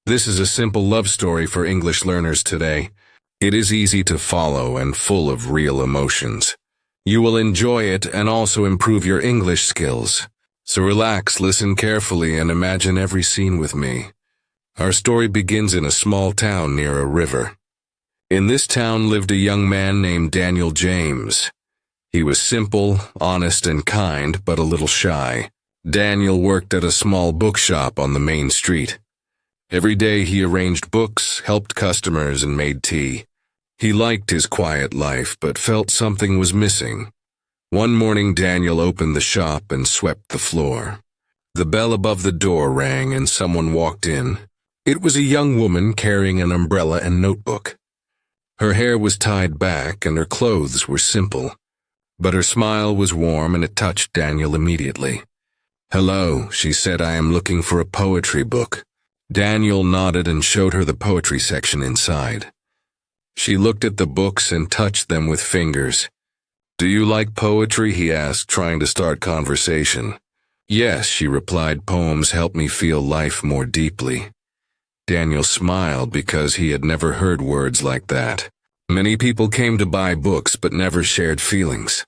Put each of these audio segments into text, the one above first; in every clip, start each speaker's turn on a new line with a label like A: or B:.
A: This is a simple love story for English learners today. It is easy to follow and full of real emotions. You will enjoy it and also improve your English skills. So relax, listen carefully, and imagine every scene with me. Our story begins in a small town near a river. In this town lived a young man named Daniel James. He was simple, honest, and kind, but a little shy. Daniel worked at a small bookshop on the main street. Every day he arranged books, helped customers, and made tea. He liked his quiet life, but felt something was missing. One morning Daniel opened the shop and swept the floor. The bell above the door rang and someone walked in. It was a young woman carrying an umbrella and notebook. Her hair was tied back and her clothes were simple, but her smile was warm and it touched Daniel immediately. "Hello," she said, "I am looking for a poetry book." Daniel nodded and showed her the poetry section inside. She looked at the books and touched them with fingers. "Do you like poetry?" he asked, trying to start conversation. "Yes," she replied, "poems help me feel life more deeply." Daniel smiled because he had never heard words like that. Many people came to buy books but never shared feelings.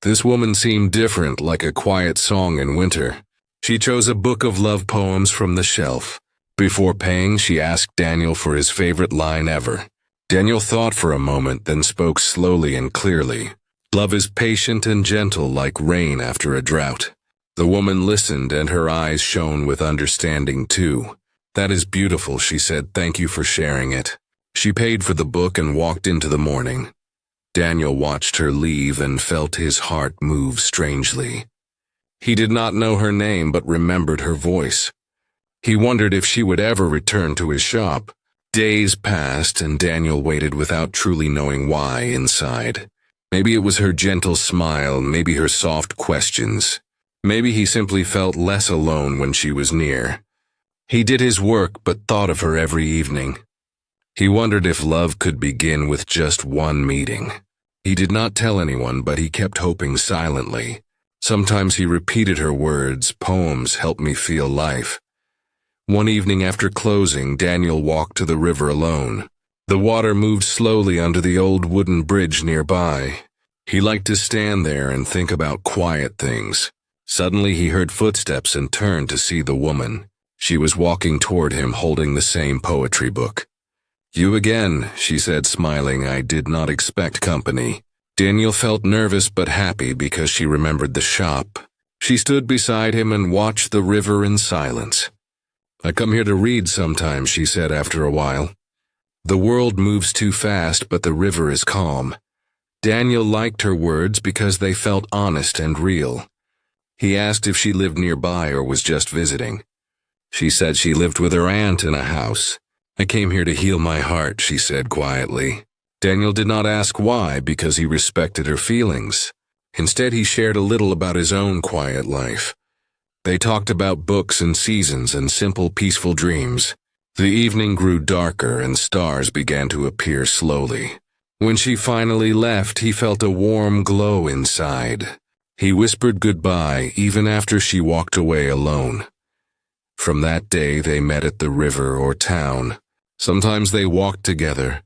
A: This woman seemed different, like a quiet song in winter. She chose a book of love poems from the shelf. Before paying, she asked Daniel for his favorite line ever. Daniel thought for a moment, then spoke slowly and clearly. "Love is patient and gentle like rain after a drought." The woman listened and her eyes shone with understanding too. "That is beautiful," she said. "Thank you for sharing it." She paid for the book and walked into the morning. Daniel watched her leave and felt his heart move strangely. He did not know her name but remembered her voice. He wondered if she would ever return to his shop. Days passed and Daniel waited without truly knowing why inside. Maybe it was her gentle smile, maybe her soft questions. Maybe he simply felt less alone when she was near. He did his work but thought of her every evening. He wondered if love could begin with just one meeting. He did not tell anyone, but he kept hoping silently. Sometimes he repeated her words, "Poems help me feel life." One evening after closing, Daniel walked to the river alone. The water moved slowly under the old wooden bridge nearby. He liked to stand there and think about quiet things. Suddenly he heard footsteps and turned to see the woman. She was walking toward him holding the same poetry book. "You again," she said, smiling. "I did not expect company." Daniel felt nervous but happy because she remembered the shop. She stood beside him and watched the river in silence. "I come here to read sometimes," she said after a while. "The world moves too fast, but the river is calm." Daniel liked her words because they felt honest and real. He asked if she lived nearby or was just visiting. She said she lived with her aunt in a house. "I came here to heal my heart," she said quietly. Daniel did not ask why, because he respected her feelings. Instead, he shared a little about his own quiet life. They talked about books and seasons and simple, peaceful dreams. The evening grew darker and stars began to appear slowly. When she finally left, he felt a warm glow inside. He whispered goodbye even after she walked away alone. From that day, they met at the river or town. Sometimes they walked together,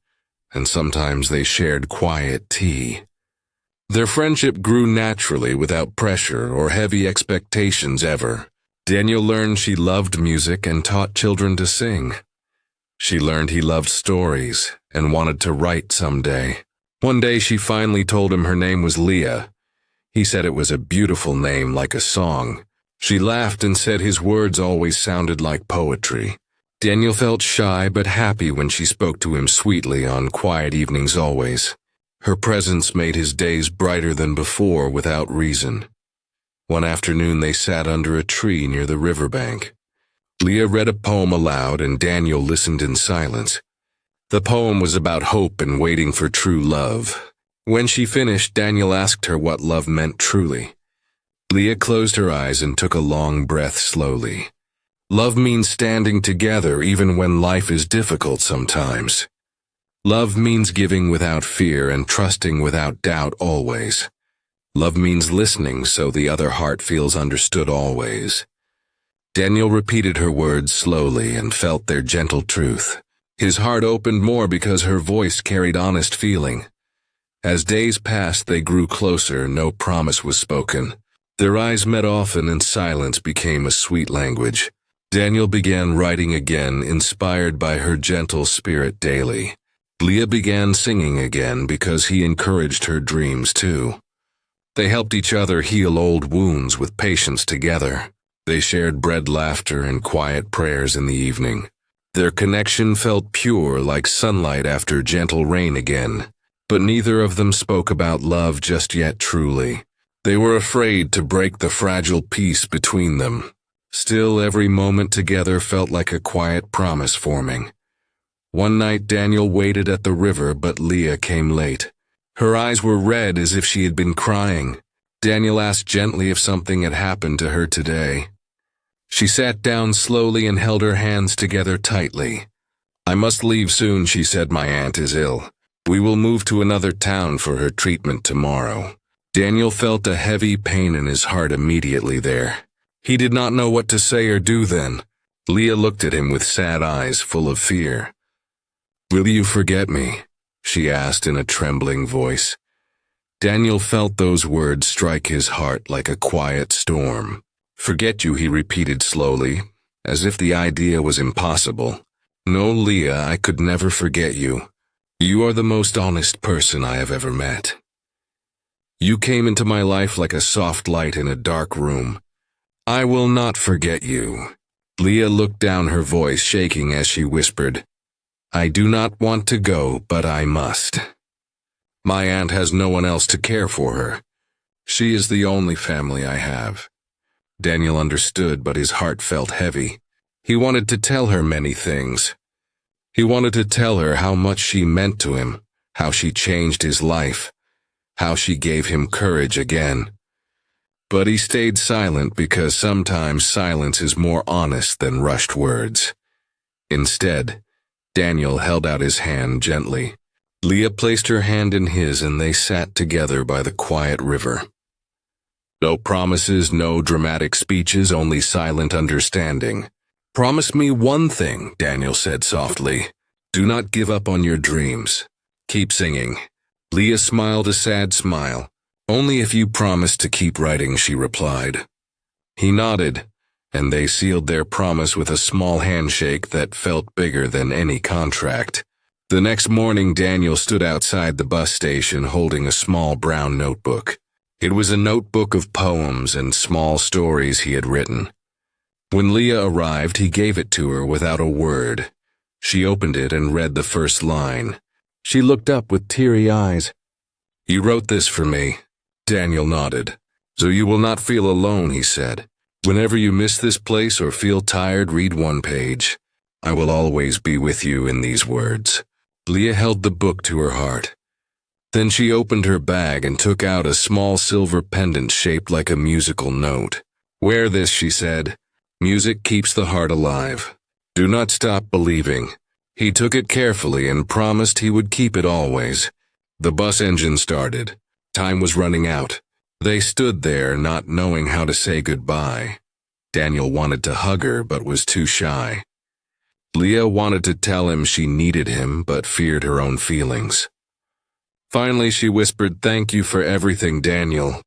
A: and sometimes they shared quiet tea. Their friendship grew naturally without pressure or heavy expectations ever. Daniel learned she loved music and taught children to sing. She learned he loved stories and wanted to write someday. One day she finally told him her name was Leah. He said it was a beautiful name, like a song. She laughed and said his words always sounded like poetry. Daniel felt shy but happy when she spoke to him sweetly on quiet evenings always. Her presence made his days brighter than before without reason. One afternoon they sat under a tree near the riverbank. Leah read a poem aloud and Daniel listened in silence. The poem was about hope and waiting for true love. When she finished, Daniel asked her what love meant truly. Leah closed her eyes and took a long breath slowly. "Love means standing together even when life is difficult sometimes. Love means giving without fear and trusting without doubt always. Love means listening so the other heart feels understood always. Daniel repeated her words slowly and felt their gentle truth. His heart opened more because her voice carried honest feeling. As days passed, they grew closer, no promise was spoken. Their eyes met often and silence became a sweet language. Daniel began writing again, inspired by her gentle spirit daily. Leah began singing again because he encouraged her dreams too. They helped each other heal old wounds with patience together. They shared bread, laughter, and quiet prayers in the evening. Their connection felt pure like sunlight after gentle rain again. But neither of them spoke about love just yet truly. They were afraid to break the fragile peace between them. Still, every moment together felt like a quiet promise forming. One night Daniel waited at the river, but Leah came late. Her eyes were red as if she had been crying. Daniel asked gently if something had happened to her today. She sat down slowly and held her hands together tightly. "I must leave soon," she said. "My aunt is ill. We will move to another town for her treatment tomorrow." Daniel felt a heavy pain in his heart immediately there. He did not know what to say or do then. Leah looked at him with sad eyes full of fear. "Will you forget me?" she asked in a trembling voice. Daniel felt those words strike his heart like a quiet storm. "Forget you," he repeated slowly, as if the idea was impossible. "No, Leah, I could never forget you. You are the most honest person I have ever met. You came into my life like a soft light in a dark room. I will not forget you." Leah looked down, her voice shaking as she whispered, "I do not want to go, but I must. My aunt has no one else to care for her. She is the only family I have." Daniel understood, but his heart felt heavy. He wanted to tell her many things. He wanted to tell her how much she meant to him, how she changed his life, how she gave him courage again. But he stayed silent because sometimes silence is more honest than rushed words. Instead, Daniel held out his hand gently. Leah placed her hand in his and they sat together by the quiet river. No promises, no dramatic speeches, only silent understanding. "Promise me one thing," Daniel said softly. "Do not give up on your dreams. Keep singing." Leah smiled a sad smile. "Only if you promise to keep writing," she replied. He nodded, and they sealed their promise with a small handshake that felt bigger than any contract. The next morning, Daniel stood outside the bus station holding a small brown notebook. It was a notebook of poems and small stories he had written. When Leah arrived, he gave it to her without a word. She opened it and read the first line. She looked up with teary eyes. "You wrote this for me." Daniel nodded. "So you will not feel alone," he said. "Whenever you miss this place or feel tired, read one page. I will always be with you in these words." Leah held the book to her heart. Then she opened her bag and took out a small silver pendant shaped like a musical note. "Wear this," she said. "Music keeps the heart alive. Do not stop believing." He took it carefully and promised he would keep it always. The bus engine started. Time was running out. They stood there, not knowing how to say goodbye. Daniel wanted to hug her, but was too shy. Leah wanted to tell him she needed him, but feared her own feelings. Finally, she whispered, "Thank you for everything, Daniel.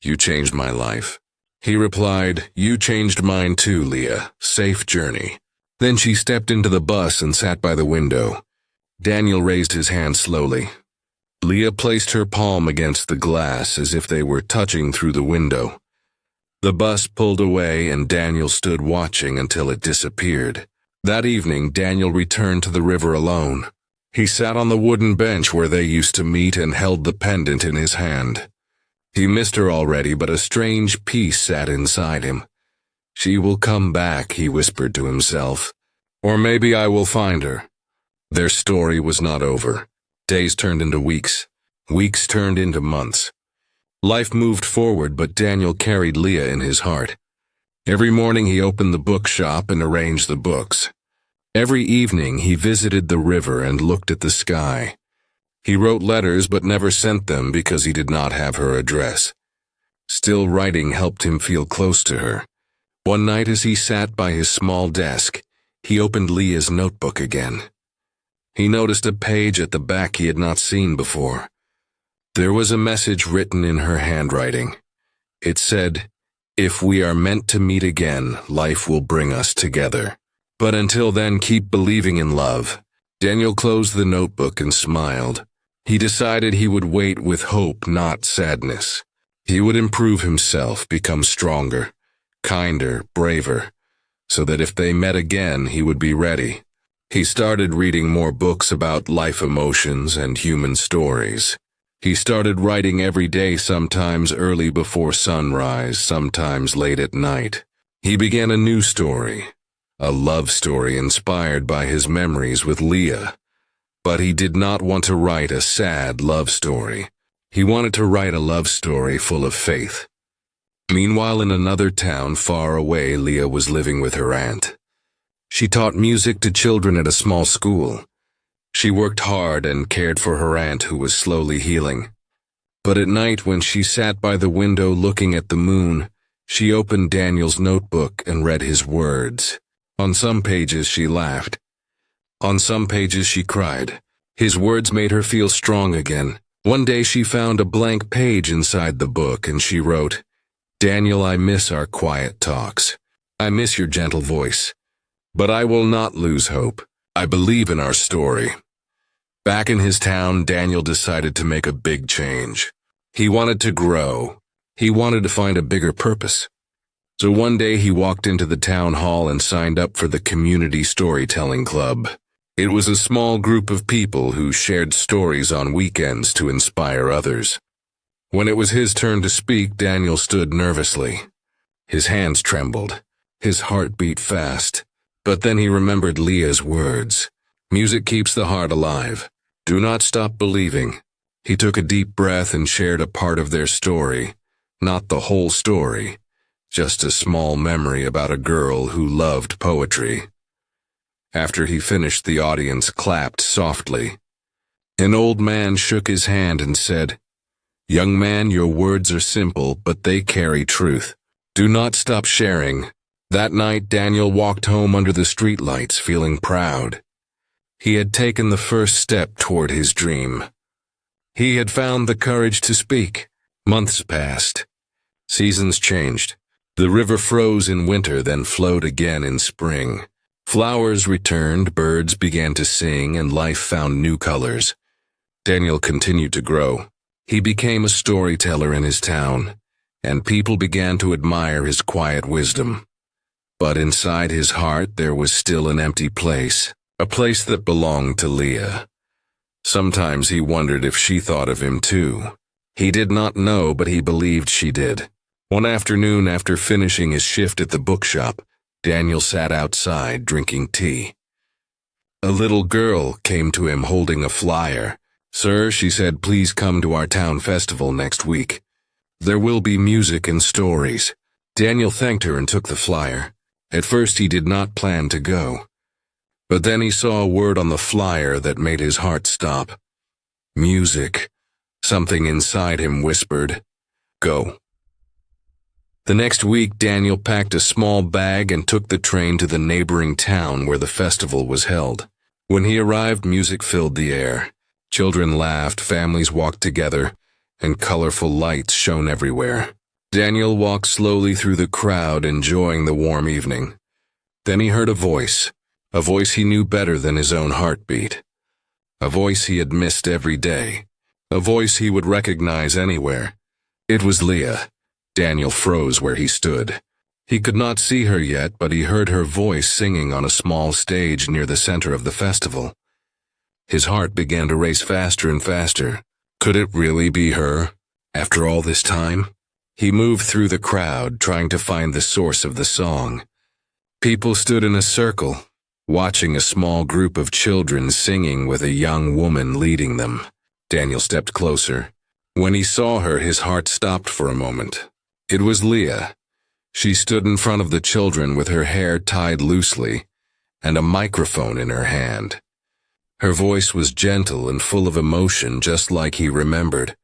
A: You changed my life." He replied, "You changed mine too, Leah. Safe journey." Then she stepped into the bus and sat by the window. Daniel raised his hand slowly. Leah placed her palm against the glass as if they were touching through the window. The bus pulled away and Daniel stood watching until it disappeared. That evening, Daniel returned to the river alone. He sat on the wooden bench where they used to meet and held the pendant in his hand. He missed her already, but a strange peace sat inside him. "She will come back," he whispered to himself. "Or maybe I will find her." Their story was not over. Days turned into weeks. Weeks turned into months. Life moved forward, but Daniel carried Leah in his heart. Every morning he opened the bookshop and arranged the books. Every evening he visited the river and looked at the sky. He wrote letters but never sent them because he did not have her address. Still, writing helped him feel close to her. One night as he sat by his small desk, he opened Leah's notebook again. He noticed a page at the back he had not seen before. There was a message written in her handwriting. It said, "If we are meant to meet again, life will bring us together. But until then, keep believing in love." Daniel closed the notebook and smiled. He decided he would wait with hope, not sadness. He would improve himself, become stronger, kinder, braver, so that if they met again, he would be ready. He started reading more books about life emotions and human stories. He started writing every day, sometimes early before sunrise, sometimes late at night. He began a new story, a love story inspired by his memories with Leah. But he did not want to write a sad love story. He wanted to write a love story full of faith. Meanwhile, in another town far away, Leah was living with her aunt. She taught music to children at a small school. She worked hard and cared for her aunt, who was slowly healing. But at night, when she sat by the window looking at the moon, she opened Daniel's notebook and read his words. On some pages she laughed. On some pages she cried. His words made her feel strong again. One day she found a blank page inside the book and she wrote, "Daniel, I miss our quiet talks. I miss your gentle voice. But I will not lose hope. I believe in our story." Back in his town, Daniel decided to make a big change. He wanted to grow. He wanted to find a bigger purpose. So one day he walked into the town hall and signed up for the community storytelling club. It was a small group of people who shared stories on weekends to inspire others. When it was his turn to speak, Daniel stood nervously. His hands trembled. His heart beat fast. But then he remembered Leah's words. Music keeps the heart alive. Do not stop believing. He took a deep breath and shared a part of their story. Not the whole story. Just a small memory about a girl who loved poetry. After he finished, the audience clapped softly. An old man shook his hand and said, "Young man, your words are simple, but they carry truth. Do not stop sharing." That night, Daniel walked home under the streetlights, feeling proud. He had taken the first step toward his dream. He had found the courage to speak. Months passed. Seasons changed. The river froze in winter, then flowed again in spring. Flowers returned, birds began to sing, and life found new colors. Daniel continued to grow. He became a storyteller in his town, and people began to admire his quiet wisdom. But inside his heart there was still an empty place, a place that belonged to Leah. Sometimes he wondered if she thought of him too. He did not know, but he believed she did. One afternoon, after finishing his shift at the bookshop, Daniel sat outside drinking tea. A little girl came to him holding a flyer. "Sir," she said, "please come to our town festival next week. There will be music and stories." Daniel thanked her and took the flyer. At first he did not plan to go. But then he saw a word on the flyer that made his heart stop. Music. Something inside him whispered, "Go." The next week, Daniel packed a small bag and took the train to the neighboring town where the festival was held. When he arrived, music filled the air. Children laughed, families walked together, and colorful lights shone everywhere. Daniel walked slowly through the crowd, enjoying the warm evening. Then he heard a voice he knew better than his own heartbeat. A voice he had missed every day. A voice he would recognize anywhere. It was Leah. Daniel froze where he stood. He could not see her yet, but he heard her voice singing on a small stage near the center of the festival. His heart began to race faster and faster. Could it really be her, after all this time? He moved through the crowd, trying to find the source of the song. People stood in a circle, watching a small group of children singing with a young woman leading them. Daniel stepped closer. When he saw her, his heart stopped for a moment. It was Leah. She stood in front of the children with her hair tied loosely and a microphone in her hand. Her voice was gentle and full of emotion, just like he remembered.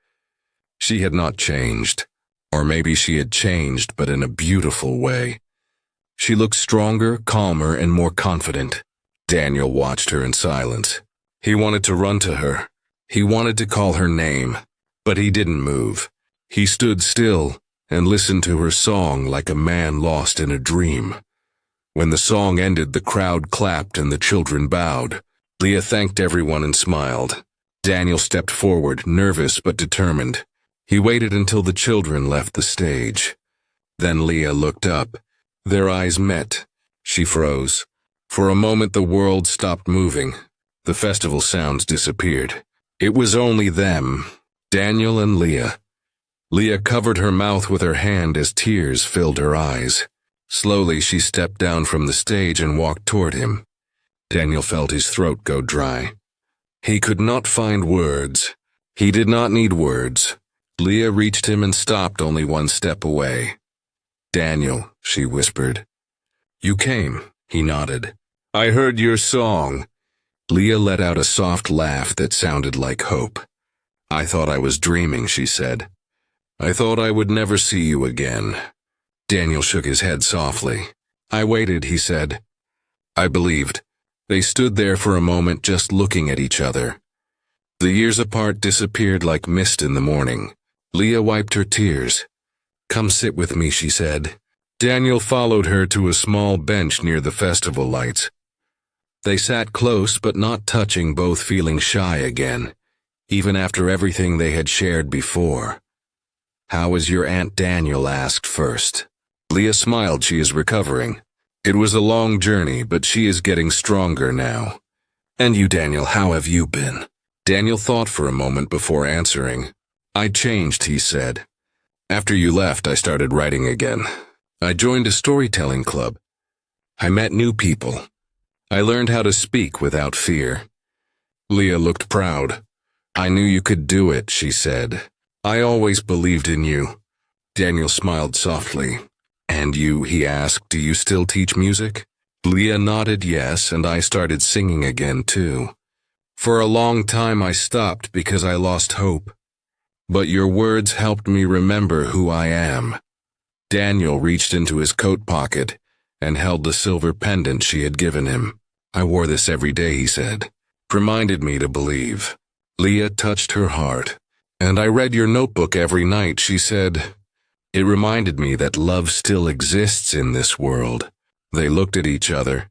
A: She had not changed, or maybe she had changed, but in a beautiful way. She looked stronger, calmer, and more confident. Daniel watched her in silence. He wanted to run to her. He wanted to call her name, but he didn't move. He stood still and listened to her song like a man lost in a dream. When the song ended, the crowd clapped and the children bowed. Leah thanked everyone and smiled. Daniel stepped forward, nervous but determined. He waited until the children left the stage. Then Leah looked up. Their eyes met. She froze. For a moment the world stopped moving. The festival sounds disappeared. It was only them, Daniel and Leah. Leah covered her mouth with her hand as tears filled her eyes. Slowly she stepped down from the stage and walked toward him. Daniel felt his throat go dry. He could not find words. He did not need words. Leah reached him and stopped only one step away. "Daniel," she whispered. "You came," he nodded. "I heard your song." Leah let out a soft laugh that sounded like hope. "I thought I was dreaming," she said. "I thought I would never see you again." Daniel shook his head softly. "I waited," he said. "I believed." They stood there for a moment just looking at each other. The years apart disappeared like mist in the morning. Leah wiped her tears. "Come sit with me," she said. Daniel followed her to a small bench near the festival lights. They sat close but not touching, both feeling shy again, even after everything they had shared before. "How is your Aunt?" Daniel asked first. Leah smiled. "She is recovering. It was a long journey, but she is getting stronger now." "And you, Daniel, how have you been?" Daniel thought for a moment before answering. "I changed," he said. "After you left, I started writing again. I joined a storytelling club. I met new people. I learned how to speak without fear." Leah looked proud. "I knew you could do it," she said. "I always believed in you." Daniel smiled softly. "And you," he asked, "do you still teach music?" Leah nodded yes, and I started singing again too. For a long time I stopped because I lost hope. But your words helped me remember who I am. Daniel reached into his coat pocket and held the silver pendant she had given him. "I wore this every day," he said. "Reminded me to believe." Leah touched her heart. "And I read your notebook every night," she said. "It reminded me that love still exists in this world." They looked at each other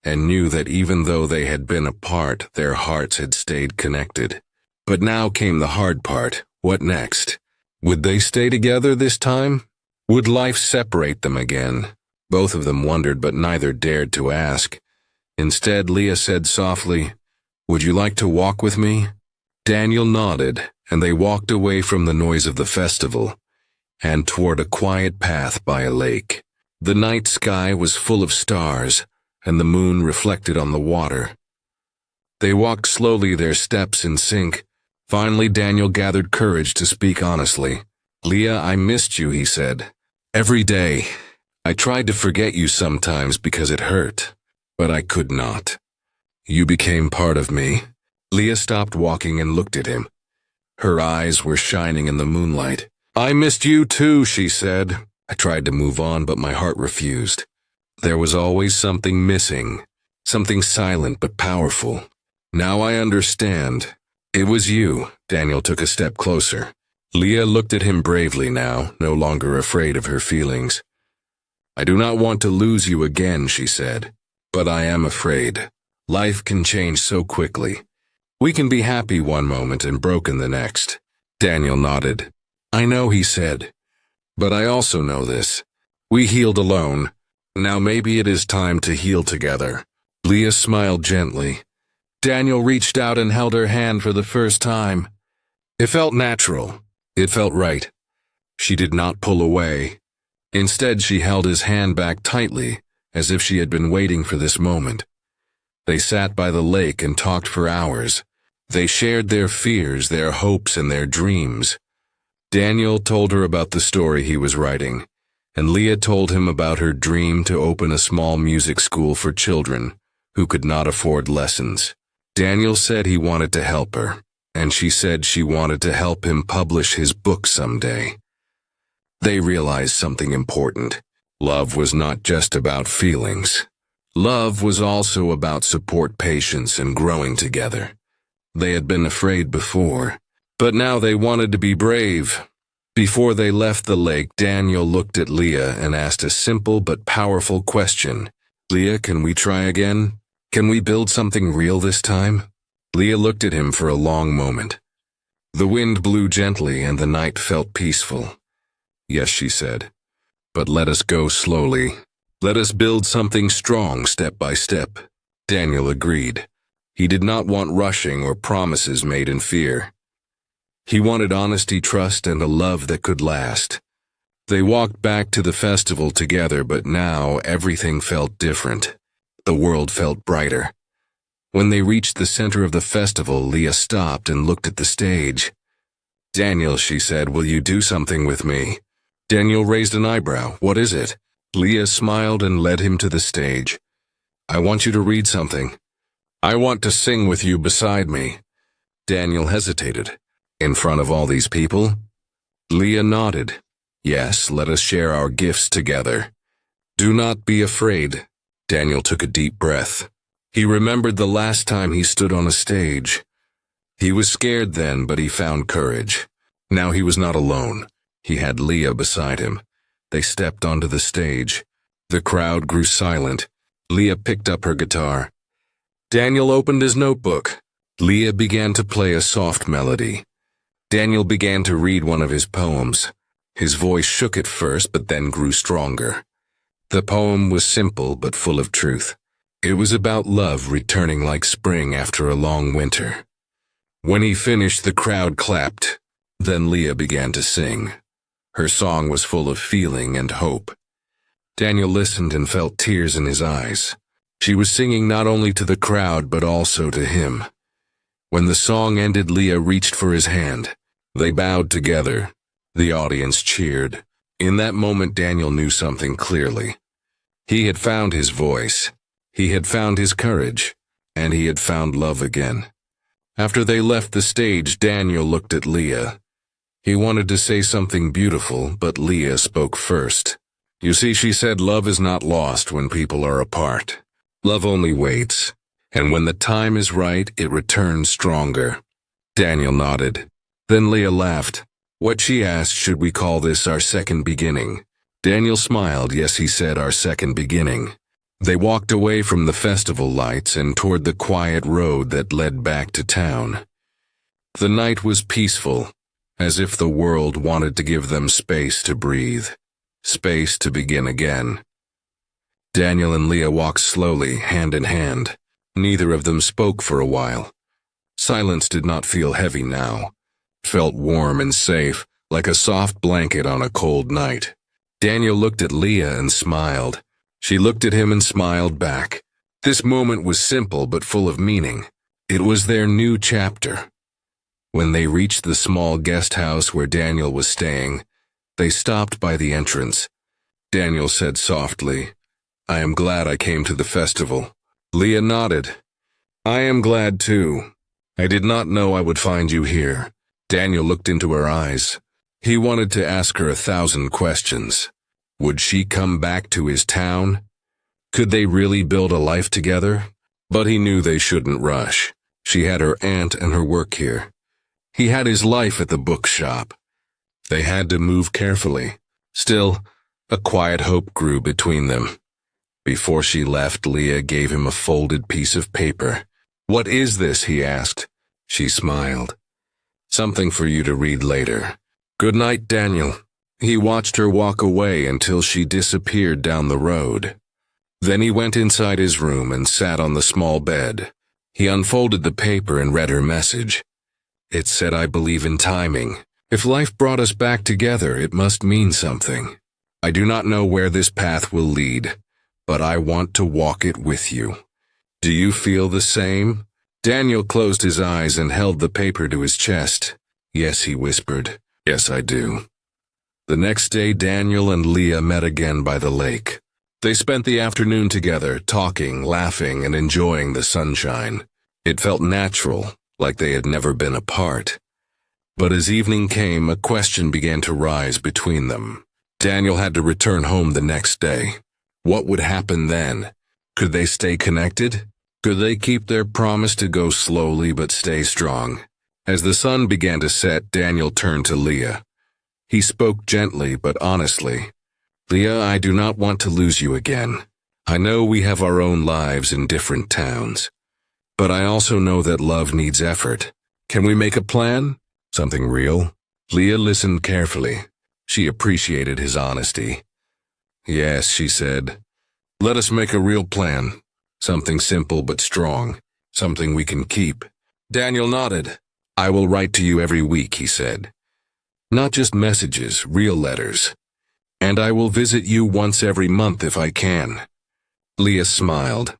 A: and knew that even though they had been apart, their hearts had stayed connected. But now came the hard part. What next? Would they stay together this time? Would life separate them again? Both of them wondered, but neither dared to ask. Instead, Leah said softly, "Would you like to walk with me?" Daniel nodded, and they walked away from the noise of the festival and toward a quiet path by a lake. The night sky was full of stars, and the moon reflected on the water. They walked slowly, their steps in sync. Finally, Daniel gathered courage to speak honestly. "Leah, I missed you," he said. "Every day. I tried to forget you sometimes because it hurt, but I could not. You became part of me." Leah stopped walking and looked at him. Her eyes were shining in the moonlight. "I missed you too," she said. "I tried to move on, but my heart refused. There was always something missing, something silent but powerful. Now I understand. It was you." Daniel took a step closer. Leah looked at him bravely now, no longer afraid of her feelings. "I do not want to lose you again," she said. "But I am afraid. Life can change so quickly. We can be happy one moment and broken the next." Daniel nodded. "I know," he said. "But I also know this. We healed alone. Now maybe it is time to heal together." Leah smiled gently. Daniel reached out and held her hand for the first time. It felt natural. It felt right. She did not pull away. Instead, she held his hand back tightly, as if she had been waiting for this moment. They sat by the lake and talked for hours. They shared their fears, their hopes, and their dreams. Daniel told her about the story he was writing, and Leah told him about her dream to open a small music school for children who could not afford lessons. Daniel said he wanted to help her, and she said she wanted to help him publish his book someday. They realized something important. Love was not just about feelings. Love was also about support, patience, and growing together. They had been afraid before, but now they wanted to be brave. Before they left the lake, Daniel looked at Leah and asked a simple but powerful question. "Leah, can we try again? Can we build something real this time?" Leah looked at him for a long moment. The wind blew gently and the night felt peaceful. "Yes," she said, "but let us go slowly. Let us build something strong step by step." Daniel agreed. He did not want rushing or promises made in fear. He wanted honesty, trust, and a love that could last. They walked back to the festival together, but now everything felt different. The world felt brighter. When they reached the center of the festival, Leah stopped and looked at the stage. "Daniel," she said, "will you do something with me?" Daniel raised an eyebrow. "What is it?" Leah smiled and led him to the stage. "I want you to read something. I want to sing with you beside me." Daniel hesitated. "In front of all these people?" Leah nodded. "Yes, let us share our gifts together. Do not be afraid." Daniel took a deep breath. He remembered the last time he stood on a stage. He was scared then, but he found courage. Now he was not alone. He had Leah beside him. They stepped onto the stage. The crowd grew silent. Leah picked up her guitar. Daniel opened his notebook. Leah began to play a soft melody. Daniel began to read one of his poems. His voice shook at first, but then grew stronger. The poem was simple but full of truth. It was about love returning like spring after a long winter. When he finished, the crowd clapped. Then Leah began to sing. Her song was full of feeling and hope. Daniel listened and felt tears in his eyes. She was singing not only to the crowd but also to him. When the song ended, Leah reached for his hand. They bowed together. The audience cheered. In that moment, Daniel knew something clearly. He had found his voice. He had found his courage. And he had found love again. After they left the stage, Daniel looked at Leah. He wanted to say something beautiful, but Leah spoke first. "You see," she said, "love is not lost when people are apart. Love only waits. And when the time is right, it returns stronger." Daniel nodded. Then Leah laughed. What she asked, "Should we call this our second beginning?" Daniel smiled. "Yes," he said, "our second beginning." They walked away from the festival lights and toward the quiet road that led back to town. The night was peaceful, as if the world wanted to give them space to breathe, space to begin again. Daniel and Leah walked slowly, hand in hand. Neither of them spoke for a while. Silence did not feel heavy now. It felt warm and safe, like a soft blanket on a cold night. Daniel looked at Leah and smiled. She looked at him and smiled back. This moment was simple but full of meaning. It was their new chapter. When they reached the small guest house where Daniel was staying, they stopped by the entrance. Daniel said softly, "I am glad I came to the festival." Leah nodded. "I am glad too. I did not know I would find you here." Daniel looked into her eyes. He wanted to ask her 1,000 questions. Would she come back to his town? Could they really build a life together? But he knew they shouldn't rush. She had her aunt and her work here. He had his life at the bookshop. They had to move carefully. Still, a quiet hope grew between them. Before she left, Leah gave him a folded piece of paper. "What is this?" he asked. She smiled. "Something for you to read later. Good night, Daniel." He watched her walk away until she disappeared down the road. Then he went inside his room and sat on the small bed. He unfolded the paper and read her message. It said, "I believe in timing. If life brought us back together, it must mean something. I do not know where this path will lead, but I want to walk it with you. Do you feel the same?" Daniel closed his eyes and held the paper to his chest. "Yes," he whispered. "Yes, I do." The next day, Daniel and Leah met again by the lake. They spent the afternoon together, talking, laughing, and enjoying the sunshine. It felt natural, like they had never been apart. But as evening came, a question began to rise between them. Daniel had to return home the next day. What would happen then? Could they stay connected? Could they keep their promise to go slowly but stay strong? As the sun began to set, Daniel turned to Leah. He spoke gently but honestly. Leah, I do not want to lose you again. I know we have our own lives in different towns. But I also know that love needs effort. Can we make a plan? Something real? Leah listened carefully. She appreciated his honesty. Yes, she said. Let us make a real plan. Something simple but strong. Something we can keep. Daniel nodded. I will write to you every week, he said. Not just messages, real letters. And I will visit you once every month if I can. Leah smiled.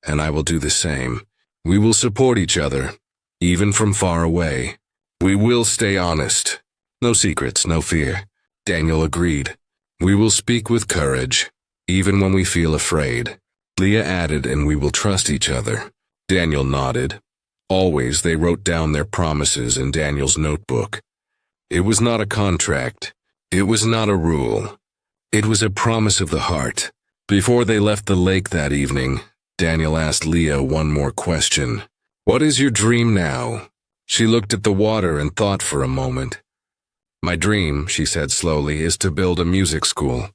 A: And I will do the same. We will support each other, even from far away. We will stay honest. No secrets, no fear. Daniel agreed. We will speak with courage, even when we feel afraid. Leah added, and we will trust each other. Daniel nodded. Always they wrote down their promises in Daniel's notebook. It was not a contract. It was not a rule. It was a promise of the heart. Before they left the lake that evening, Daniel asked Leah one more question. What is your dream now? She looked at the water and thought for a moment. My dream, she said slowly, is to build a music school.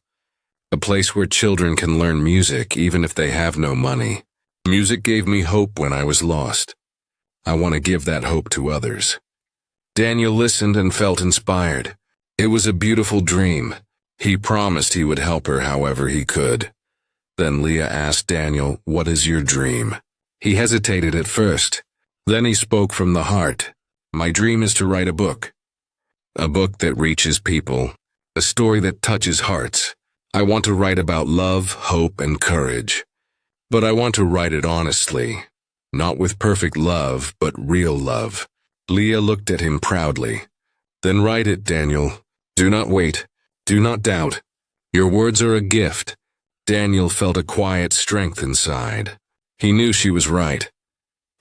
A: A place where children can learn music even if they have no money. Music gave me hope when I was lost. I want to give that hope to others. Daniel listened and felt inspired. It was a beautiful dream. He promised he would help her however he could. Then Leah asked Daniel, what is your dream? He hesitated at first. Then he spoke from the heart. My dream is to write a book. A book that reaches people. A story that touches hearts. I want to write about love, hope, and courage. But I want to write it honestly. Not with perfect love, but real love. Leah looked at him proudly. Then write it, Daniel. Do not wait. Do not doubt. Your words are a gift. Daniel felt a quiet strength inside. He knew she was right.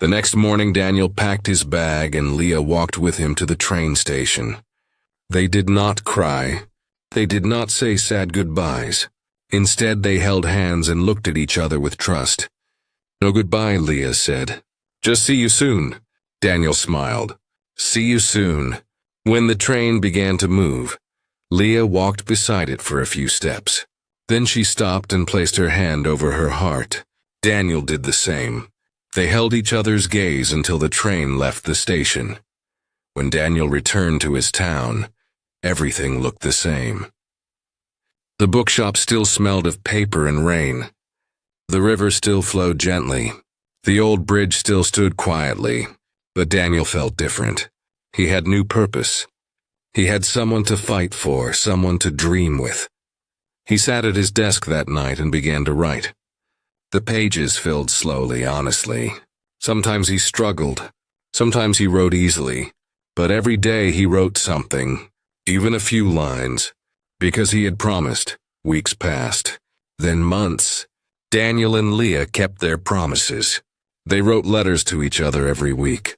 A: The next morning, Daniel packed his bag and Leah walked with him to the train station. They did not cry. They did not say sad goodbyes. Instead, they held hands and looked at each other with trust. No goodbye, Leah said. Just see you soon. Daniel smiled. See you soon. When the train began to move, Leah walked beside it for a few steps. Then she stopped and placed her hand over her heart. Daniel did the same. They held each other's gaze until the train left the station. When Daniel returned to his town, everything looked the same. The bookshop still smelled of paper and rain. The river still flowed gently. The old bridge still stood quietly, but Daniel felt different. He had new purpose. He had someone to fight for, someone to dream with. He sat at his desk that night and began to write. The pages filled slowly, honestly. Sometimes he struggled. Sometimes he wrote easily. But every day he wrote something, even a few lines, because he had promised. Weeks passed, then months. Daniel and Leah kept their promises. They wrote letters to each other every week.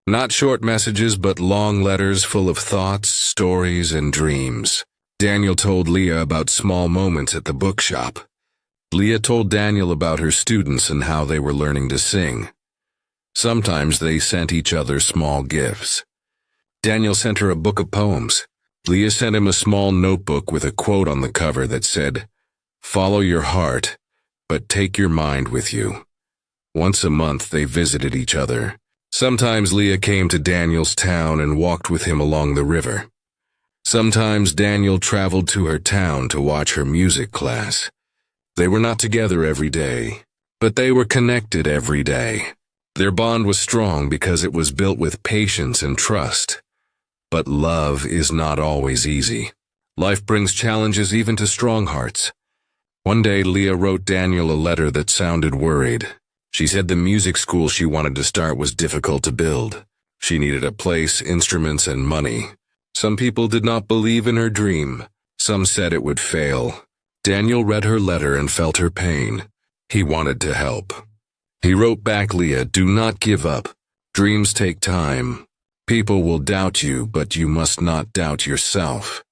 A: Not short messages, but long letters full of thoughts, stories, and dreams. Daniel told Leah about small moments at the bookshop. Leah told Daniel about her students and how they were learning to sing. Sometimes they sent each other small gifts. Daniel sent her a book of poems. Leah sent him a small notebook with a quote on the cover that said, "Follow your heart, but take your mind with you." Once a month they visited each other. Sometimes Leah came to Daniel's town and walked with him along the river. Sometimes Daniel traveled to her town to watch her music class. They were not together every day, but they were connected every day. Their bond was strong because it was built with patience and trust. But love is not always easy. Life brings challenges even to strong hearts. One day Leah wrote Daniel a letter that sounded worried. She said the music school she wanted to start was difficult to build. She needed a place, instruments, and money. Some people did not believe in her dream. Some said it would fail. Daniel read her letter and felt her pain. He wanted to help. He wrote back, Leah, do not give up. Dreams take time. People will doubt you, but you must not doubt yourself.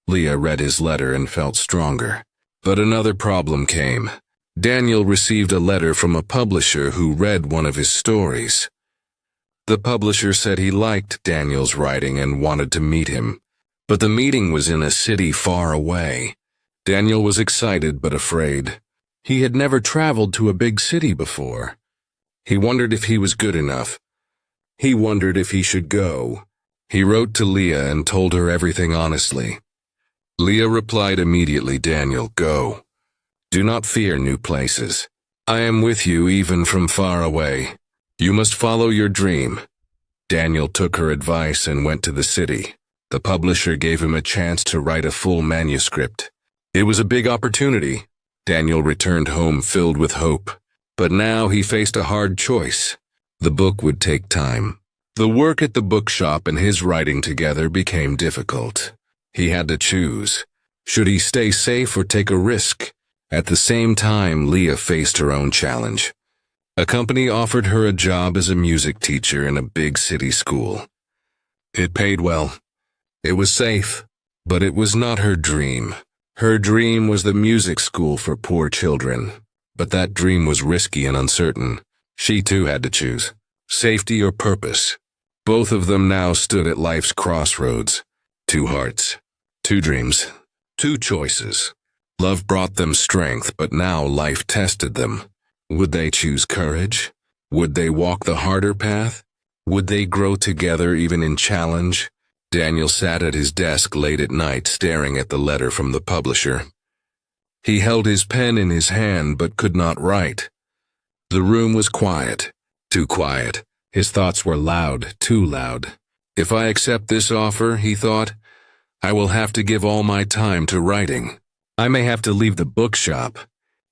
A: Leah read his letter and felt stronger. But another problem came. Daniel received a letter from a publisher who read one of his stories. The publisher said he liked Daniel's writing and wanted to meet him, but the meeting was in a city far away. Daniel was excited but afraid. He had never traveled to a big city before. He wondered if he was good enough. He wondered if he should go. He wrote to Leah and told her everything honestly. Leah replied immediately, "Daniel, go. Do not fear new places. I am with you even from far away. You must follow your dream." Daniel took her advice and went to the city. The publisher gave him a chance to write a full manuscript. It was a big opportunity. Daniel returned home filled with hope. But now he faced a hard choice. The book would take time. The work at the bookshop and his writing together became difficult. He had to choose. Should he stay safe or take a risk? At the same time, Leah faced her own challenge. A company offered her a job as a music teacher in a big city school. It paid well. It was safe, but it was not her dream. Her dream was the music school for poor children. But that dream was risky and uncertain. She too had to choose. Safety or purpose. Both of them now stood at life's crossroads. Two hearts. Two dreams. Two choices. Love brought them strength, but now life tested them. Would they choose courage? Would they walk the harder path? Would they grow together even in challenge? Daniel sat at his desk late at night staring at the letter from the publisher. He held his pen in his hand but could not write. The room was quiet. Too quiet. His thoughts were loud, too loud. If I accept this offer, he thought, I will have to give all my time to writing. I may have to leave the bookshop.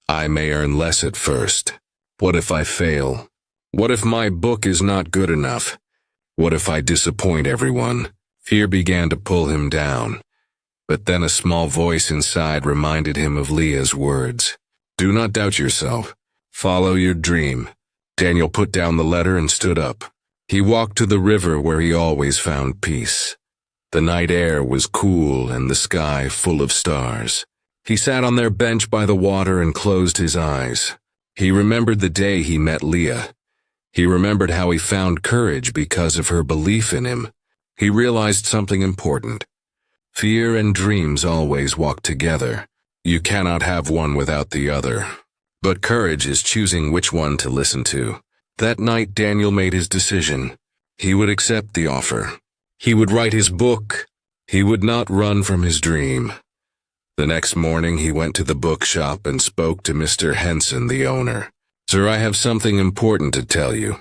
A: I may earn less at first. What if I fail? What if my book is not good enough? What if I disappoint everyone? Fear began to pull him down. But then a small voice inside reminded him of Leah's words. Do not doubt yourself. Follow your dream. Daniel put down the letter and stood up. He walked to the river where he always found peace. The night air was cool and the sky full of stars. He sat on their bench by the water and closed his eyes. He remembered the day he met Leah. He remembered how he found courage because of her belief in him. He realized something important. Fear and dreams always walk together. You cannot have one without the other. But courage is choosing which one to listen to. That night Daniel made his decision. He would accept the offer. He would write his book. He would not run from his dream. The next morning he went to the bookshop and spoke to Mr. Henson, the owner. Sir, I have something important to tell you.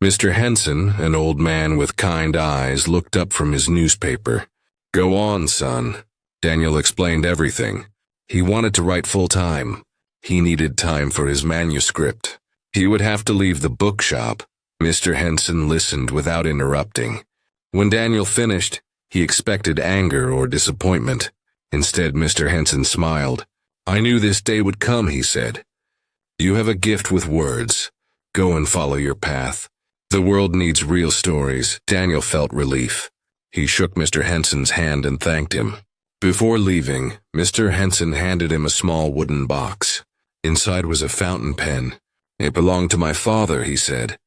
A: Mr. Henson, an old man with kind eyes, looked up from his newspaper. Go on, son. Daniel explained everything. He wanted to write full-time. He needed time for his manuscript. He would have to leave the bookshop. Mr. Henson listened without interrupting. When Daniel finished, he expected anger or disappointment. Instead, Mr. Henson smiled. I knew this day would come, he said. You have a gift with words. Go and follow your path. The world needs real stories. Daniel felt relief. He shook Mr. Henson's hand and thanked him. Before leaving, Mr. Henson handed him a small wooden box. Inside was a fountain pen. It belonged to my father, he said.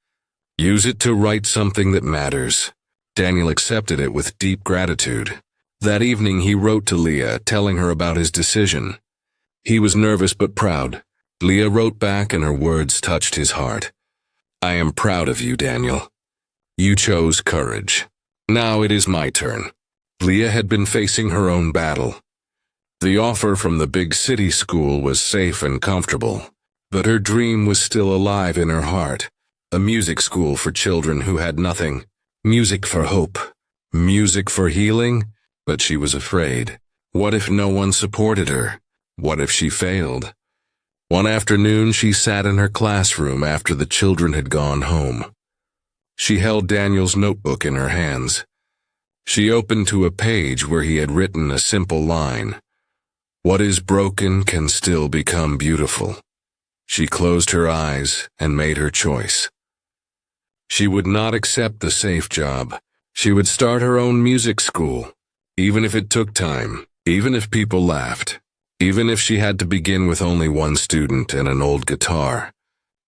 A: Use it to write something that matters. Daniel accepted it with deep gratitude. That evening he wrote to Leah, telling her about his decision. He was nervous but proud. Leah wrote back and her words touched his heart. I am proud of you, Daniel. You chose courage. Now it is my turn. Leah had been facing her own battle. The offer from the big city school was safe and comfortable, but her dream was still alive in her heart. A music school for children who had nothing. Music for hope. Music for healing. But she was afraid. What if no one supported her? What if she failed? One afternoon she sat in her classroom after the children had gone home. She held Daniel's notebook in her hands. She opened to a page where he had written a simple line. What is broken can still become beautiful. She closed her eyes and made her choice. She would not accept the safe job. She would start her own music school. Even if it took time, even if people laughed, even if she had to begin with only one student and an old guitar.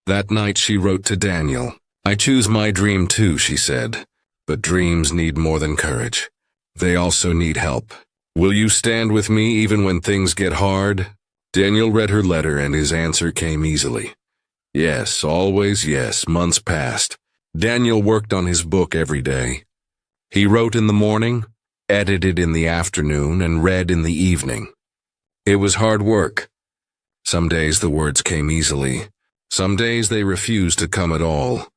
A: That night she wrote to Daniel. "I choose my dream too," she said, "but dreams need more than courage. They also need help. Will you stand with me even when things get hard?" Daniel read her letter and his answer came easily. Yes, always yes. Months passed. Daniel worked on his book every day. He wrote in the morning, edited in the afternoon, and read in the evening. It was hard work. Some days the words came easily. Some days they refused to come at all.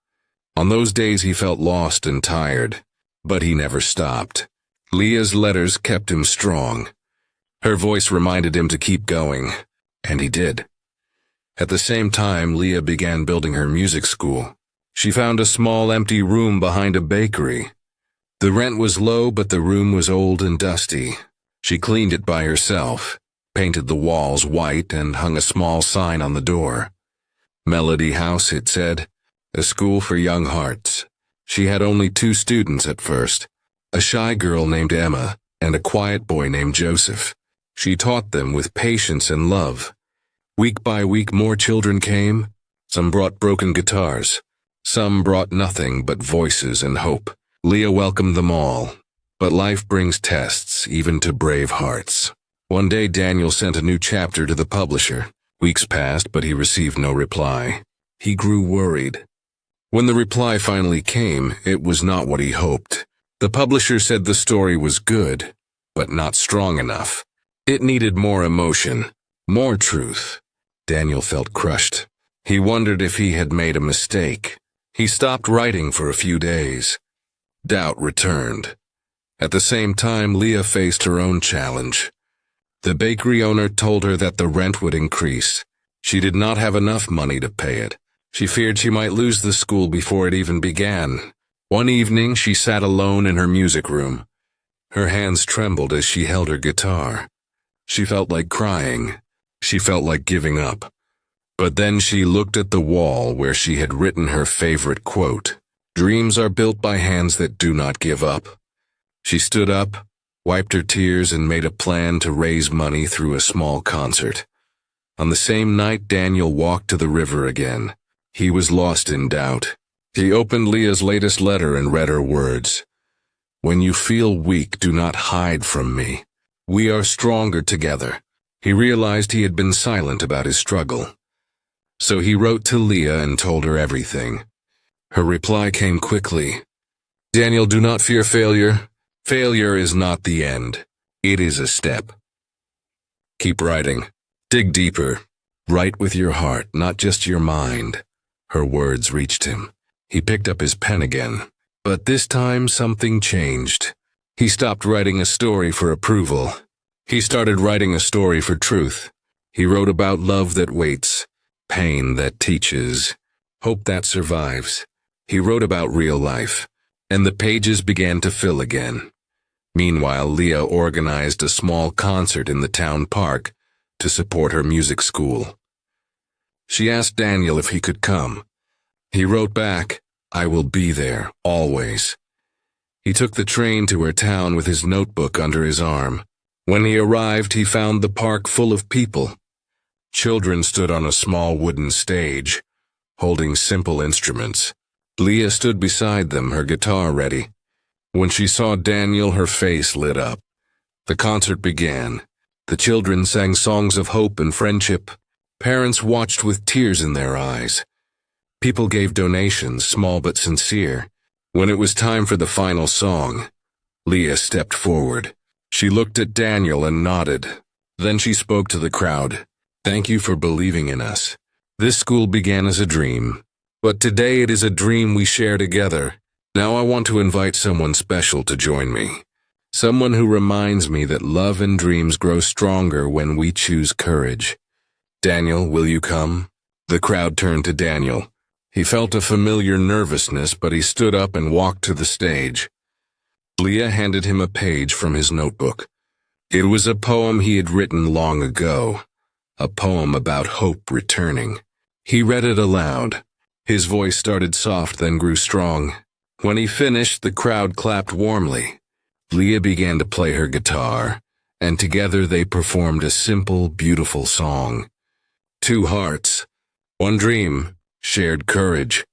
A: On those days he felt lost and tired, but he never stopped. Leah's letters kept him strong. Her voice reminded him to keep going, and he did. At the same time, Leah began building her music school. She found a small empty room behind a bakery. The rent was low, but the room was old and dusty. She cleaned it by herself, painted the walls white, and hung a small sign on the door. Melody House, it said, a school for young hearts. She had only 2 students at first, a shy girl named Emma and a quiet boy named Joseph. She taught them with patience and love. Week by week more children came. Some brought broken guitars. Some brought nothing but voices and hope. Leah welcomed them all. But life brings tests, even to brave hearts. One day Daniel sent a new chapter to the publisher. Weeks passed, but he received no reply. He grew worried. When the reply finally came, it was not what he hoped. The publisher said the story was good, but not strong enough. It needed more emotion, more truth. Daniel felt crushed. He wondered if he had made a mistake. He stopped writing for a few days. Doubt returned. At the same time, Leah faced her own challenge. The bakery owner told her that the rent would increase. She did not have enough money to pay it. She feared she might lose the school before it even began. One evening, she sat alone in her music room. Her hands trembled as she held her guitar. She felt like crying. She felt like giving up. But then she looked at the wall where she had written her favorite quote, "Dreams are built by hands that do not give up." She stood up, wiped her tears, and made a plan to raise money through a small concert. On the same night, Daniel walked to the river again. He was lost in doubt. He opened Leah's latest letter and read her words. "When you feel weak, do not hide from me. We are stronger together." He realized he had been silent about his struggle. So he wrote to Leah and told her everything. Her reply came quickly. "Daniel, do not fear failure. Failure is not the end. It is a step. Keep writing. Dig deeper. Write with your heart, not just your mind." Her words reached him. He picked up his pen again. But this time something changed. He stopped writing a story for approval. He started writing a story for truth. He wrote about love that waits, pain that teaches, hope that survives. He wrote about real life, and the pages began to fill again. Meanwhile, Leah organized a small concert in the town park to support her music school. She asked Daniel if he could come. He wrote back, "I will be there, always." He took the train to her town with his notebook under his arm. When he arrived, he found the park full of people. Children stood on a small wooden stage, holding simple instruments. Leah stood beside them, her guitar ready. When she saw Daniel, her face lit up. The concert began. The children sang songs of hope and friendship. Parents watched with tears in their eyes. People gave donations, small but sincere. When it was time for the final song, Leah stepped forward. She looked at Daniel and nodded. Then she spoke to the crowd. "Thank you for believing in us. This school began as a dream, but today it is a dream we share together. Now I want to invite someone special to join me. Someone who reminds me that love and dreams grow stronger when we choose courage. Daniel, will you come?" The crowd turned to Daniel. He felt a familiar nervousness, but he stood up and walked to the stage. Leah handed him a page from his notebook. It was a poem he had written long ago, a poem about hope returning. He read it aloud. His voice started soft, then grew strong. When he finished, the crowd clapped warmly. Leah began to play her guitar, and together they performed a simple, beautiful song. Two hearts, one dream, shared courage.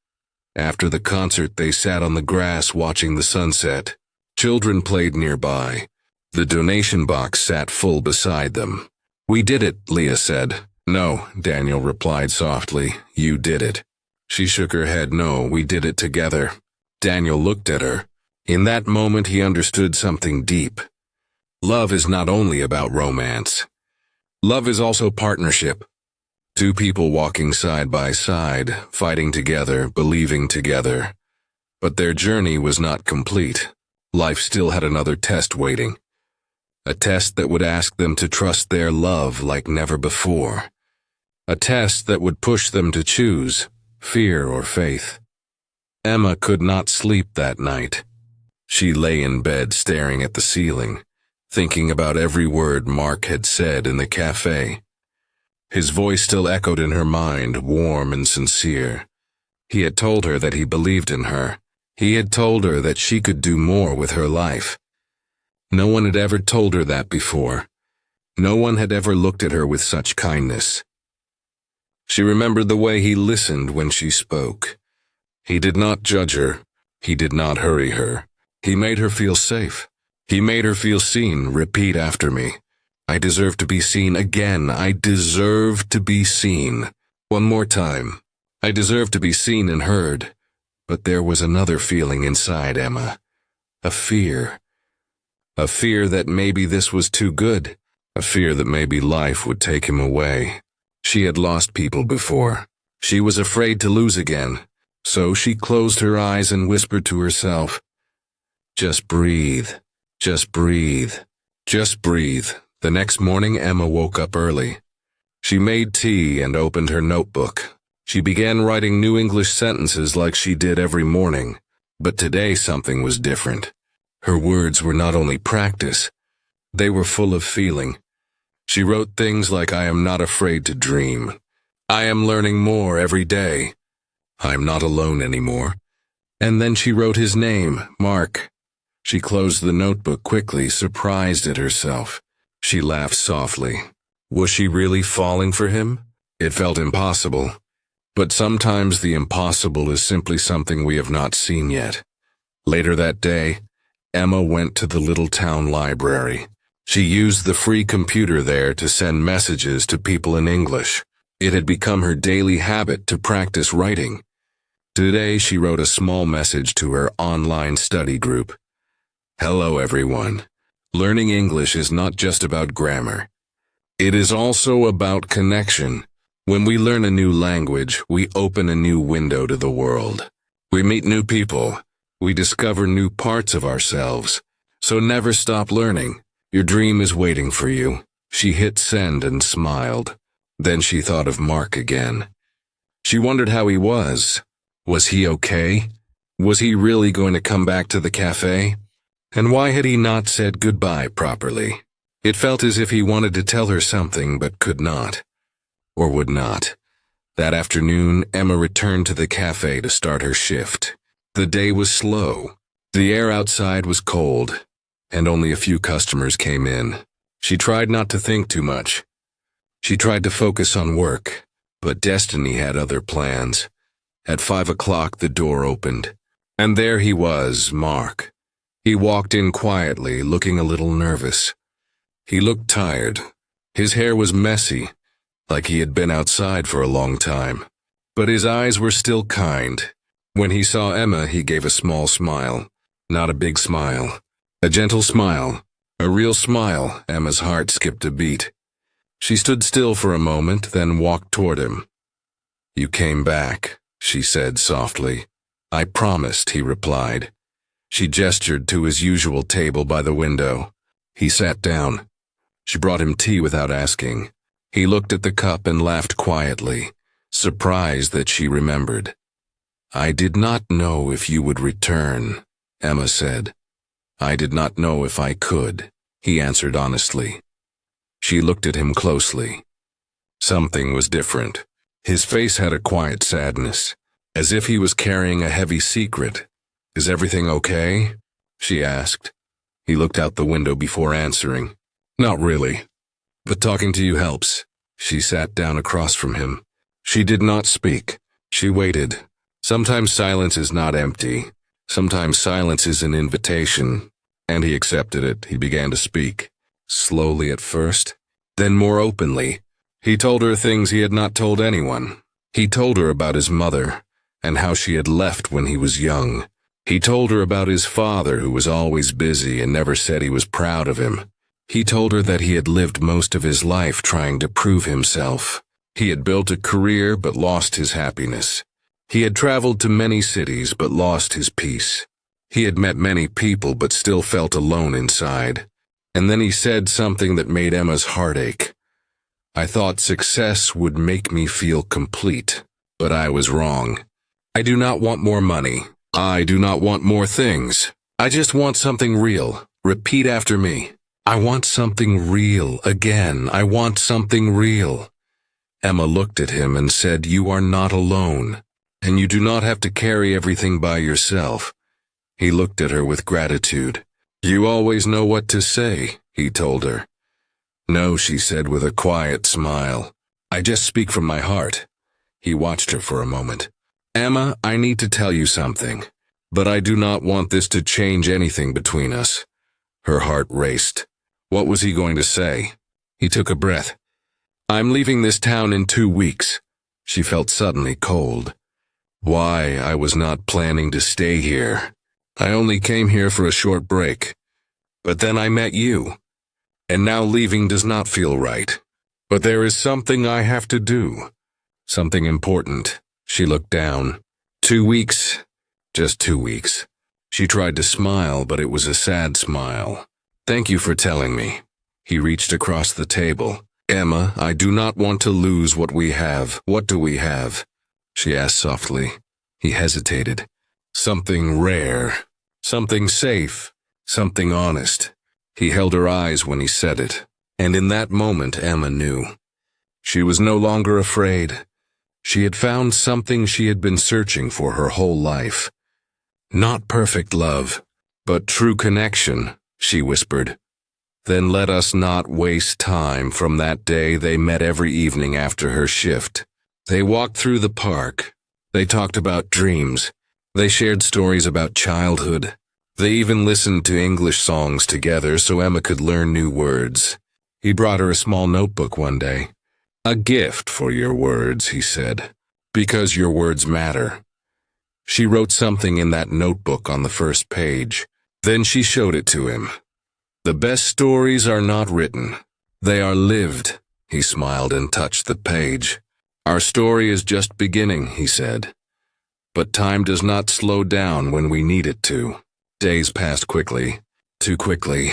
A: After the concert, they sat on the grass watching the sunset. Children played nearby. The donation box sat full beside them. "We did it," Leah said. "No," Daniel replied softly. "You did it." She shook her head. "No, we did it together." Daniel looked at her. In that moment, he understood something deep. Love is not only about romance. Love is also partnership. Two people walking side by side, fighting together, believing together. But their journey was not complete. Life still had another test waiting. A test that would ask them to trust their love like never before. A test that would push them to choose fear or faith. Emma could not sleep that night. She lay in bed staring at the ceiling, thinking about every word Mark had said in the cafe. His voice still echoed in her mind, warm and sincere. He had told her that he believed in her. He had told her that she could do more with her life. No one had ever told her that before. No one had ever looked at her with such kindness. She remembered the way he listened when she spoke. He did not judge her. He did not hurry her. He made her feel safe. He made her feel seen. "Repeat after me. I deserve to be seen again. I deserve to be seen. One more time. I deserve to be seen and heard." But there was another feeling inside Emma. A fear. A fear that maybe this was too good. A fear that maybe life would take him away. She had lost people before. She was afraid to lose again. So she closed her eyes and whispered to herself, "Just breathe. Just breathe. Just breathe." The next morning, Emma woke up early. She made tea and opened her notebook. She began writing new English sentences like she did every morning. But today something was different. Her words were not only practice, they were full of feeling. She wrote things like, "I am not afraid to dream. I am learning more every day. I am not alone anymore." And then she wrote his name, Mark. She closed the notebook quickly, surprised at herself. She laughed softly. Was she really falling for him? It felt impossible. But sometimes the impossible is simply something we have not seen yet. Later that day, Emma went to the little town library. She used the free computer there to send messages to people in English. It had become her daily habit to practice writing. Today she wrote a small message to her online study group. "Hello everyone. Learning English is not just about grammar. It is also about connection. When we learn a new language, we open a new window to the world. We meet new people. We discover new parts of ourselves. So never stop learning. Your dream is waiting for you." She hit send and smiled. Then she thought of Mark again. She wondered how he was. Was he okay? Was he really going to come back to the cafe? And why had he not said goodbye properly? It felt as if he wanted to tell her something but could not. Or would not. That afternoon, Emma returned to the cafe to start her shift. The day was slow. The air outside was cold, and only a few customers came in. She tried not to think too much. She tried to focus on work, but destiny had other plans. At 5 o'clock, the door opened, and there he was, Mark. He walked in quietly, looking a little nervous. He looked tired. His hair was messy, like he had been outside for a long time. But his eyes were still kind. When he saw Emma, he gave a small smile. Not a big smile. A gentle smile. A real smile. Emma's heart skipped a beat. She stood still for a moment, then walked toward him. "You came back," she said softly. "I promised," he replied. She gestured to his usual table by the window. He sat down. She brought him tea without asking. He looked at the cup and laughed quietly, surprised that she remembered. "I did not know if you would return," Emma said. "I did not know if I could," he answered honestly. She looked at him closely. Something was different. His face had a quiet sadness, as if he was carrying a heavy secret. "Is everything okay?" she asked. He looked out the window before answering. Not really. But talking to you helps. She sat down across from him. She did not speak. She waited. Sometimes silence is not empty. Sometimes silence is an invitation. And he accepted it. He began to speak. Slowly at first, then more openly. He told her things he had not told anyone. He told her about his mother, and how she had left when he was young. He told her about his father, who was always busy and never said he was proud of him. He told her that he had lived most of his life trying to prove himself. He had built a career but lost his happiness. He had traveled to many cities but lost his peace. He had met many people but still felt alone inside. And then he said something that made Emma's heart ache. I thought success would make me feel complete, but I was wrong. I do not want more money. I do not want more things. I just want something real. Repeat after me. I want something real again. I want something real. Emma looked at him and said, You are not alone, and you do not have to carry everything by yourself. He looked at her with gratitude. You always know what to say, he told her. No, she said with a quiet smile. I just speak from my heart. He watched her for a moment. Emma, I need to tell you something, but I do not want this to change anything between us. Her heart raced. What was he going to say? He took a breath. I'm leaving this town in 2 weeks. She felt suddenly cold. Why, I was not planning to stay here. I only came here for a short break. But then I met you. And now leaving does not feel right. But there is something I have to do. Something important. She looked down. 2 weeks. Just 2 weeks. She tried to smile, but it was a sad smile. Thank you for telling me. He reached across the table. Emma, I do not want to lose what we have. What do we have? She asked softly. He hesitated. Something rare. Something safe. Something honest. He held her eyes when he said it. And in that moment, Emma knew. She was no longer afraid. She had found something she had been searching for her whole life. Not perfect love, but true connection, she whispered. Then let us not waste time. From that day they met every evening after her shift. They walked through the park. They talked about dreams. They shared stories about childhood. They even listened to English songs together so Emma could learn new words. He brought her a small notebook one day. A gift for your words, he said, because your words matter. She wrote something in that notebook on the first page. Then she showed it to him. The best stories are not written. They are lived. He smiled and touched the page. Our story is just beginning, he said. But time does not slow down when we need it to. Days passed quickly. Too quickly.